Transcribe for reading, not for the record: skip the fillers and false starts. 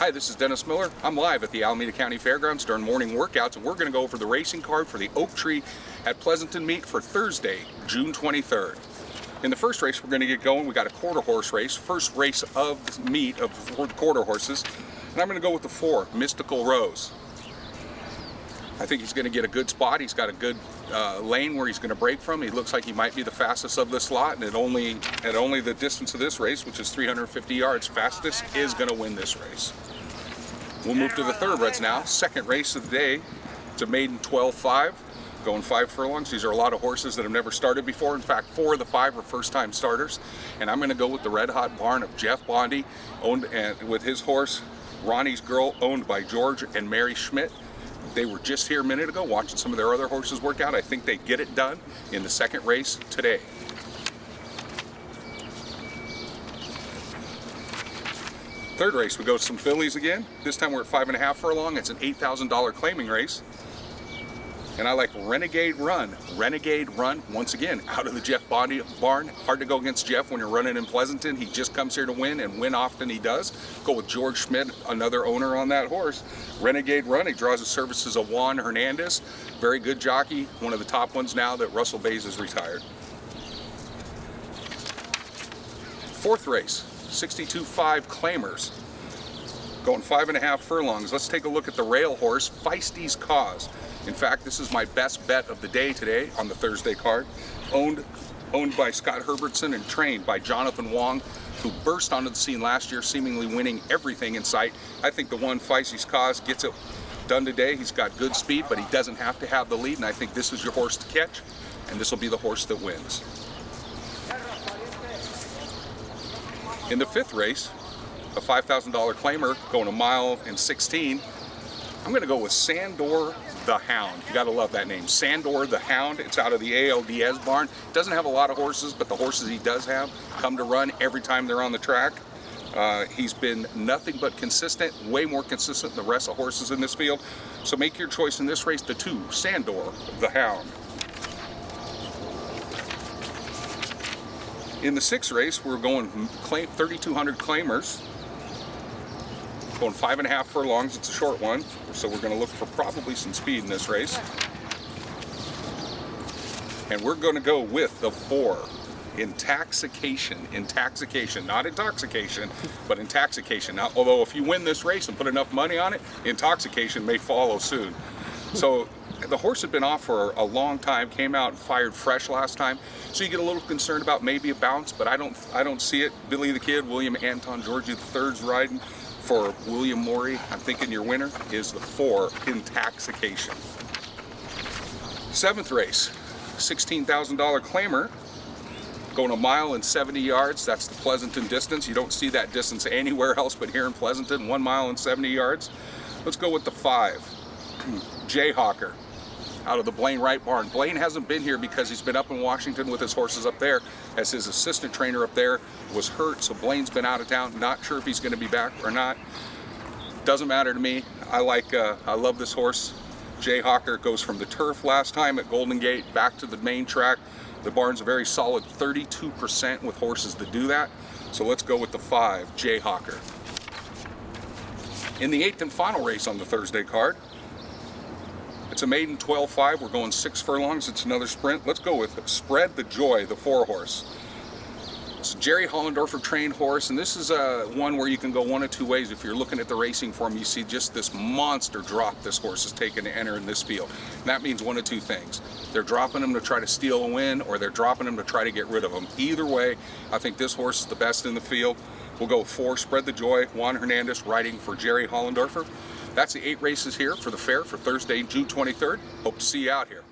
Hi, this is Dennis Miller. I'm live at the Alameda County Fairgrounds during morning workouts, and we're going to go over the racing card for the Oak Tree at Pleasanton meet for Thursday, June 23rd. In the first race, we're going to get going. We got a quarter horse race, first race of the meet for the quarter horses, and I'm going to go with the 4, Mystical Rose. I think he's going to get a good spot. He's got a good lane where he's going to break from. He looks like he might be the fastest of this lot, and at only the distance of this race, which is 350 yards, fastest is going to win this race. We'll move to the thoroughbreds now. Second race of the day. It's a Maiden 12-5, going 5 furlongs. These are a lot of horses that have never started before. In fact, 4 of the 5 are first-time starters. And I'm going to go with the Red Hot Barn of Jeff Bondy, owned with his horse Ronnie's Girl, owned by George and Mary Schmidt. They were just here a minute ago watching some of their other horses work out. I think they get it done in the second race today. Third race, we go to some fillies again. This time we're at 5.5 furlong. It's an $8,000 claiming race. And I like Renegade Run. Renegade Run, once again, out of the Jeff Bondy barn. Hard to go against Jeff when you're running in Pleasanton. He just comes here to win, and win often he does. Go with George Schmidt, another owner on that horse. Renegade Run, he draws the services of Juan Hernandez. Very good jockey, one of the top ones now that Russell Bays is retired. Fourth race, 62.5 claimers. Going 5.5 furlongs. Let's take a look at the rail horse, Feisty's Cause. In fact, this is my best bet of the day today on the Thursday card. Owned by Scott Herbertson and trained by Jonathan Wong, who burst onto the scene last year, seemingly winning everything in sight. I think the one, Feisty's Cause, gets it done today. He's got good speed, but he doesn't have to have the lead, and I think this is your horse to catch, and this will be the horse that wins. In the fifth race, a $5,000 claimer going 1 mile and 16. I'm going to go with Sandor the Hound. You got to love that name, Sandor the Hound. It's out of the ALDS barn. Doesn't have a lot of horses, but the horses he does have come to run every time they're on the track. He's been nothing but consistent, way more consistent than the rest of the horses in this field. So make your choice in this race, the 2, Sandor the Hound. In the 6th race, we're going 3,200 claimers. Going 5.5 furlongs. It's a short one, so we're going to look for probably some speed in this race. And we're going to go with the 4, Intoxication. Intoxication, not intoxication, but Intoxication. Now, although if you win this race and put enough money on it, Intoxication may follow soon. So the horse had been off for a long time, came out and fired fresh last time, so you get a little concerned about maybe a bounce, but I don't see it. Billy the Kid, William Anton Georgie III's riding for William Morey. I'm thinking your winner is the 4, Intoxication. 7th race, $16,000 claimer, going 1 mile and 70 yards. That's the Pleasanton distance. You don't see that distance anywhere else but here in Pleasanton, 1 mile and 70 yards. Let's go with the 5, Jayhawker, out of the Blaine Wright barn. Blaine hasn't been here because he's been up in Washington with his horses up there, as his assistant trainer up there was hurt, so Blaine's been out of town. Not sure if he's going to be back or not. Doesn't matter to me. I love this horse. Jayhawker goes from the turf last time at Golden Gate back to the main track. The barn's a very solid 32% with horses that do that. So let's go with the 5, Jayhawker. In the 8th and final race on the Thursday card, it's a Maiden 12-5. We're going 6 furlongs. It's another sprint. Let's go with Spread the Joy, the 4 horse. It's a Jerry Hollendorfer trained horse, and this is one where you can go one of 2 ways. If you're looking at the racing form, you see just this monster drop this horse is taking to enter in this field. And that means one of 2 things. They're dropping him to try to steal a win, or they're dropping him to try to get rid of him. Either way, I think this horse is the best in the field. We'll go with 4, Spread the Joy, Juan Hernandez riding for Jerry Hollendorfer. That's the 8 races here for the fair for Thursday, June 23rd. Hope to see you out here.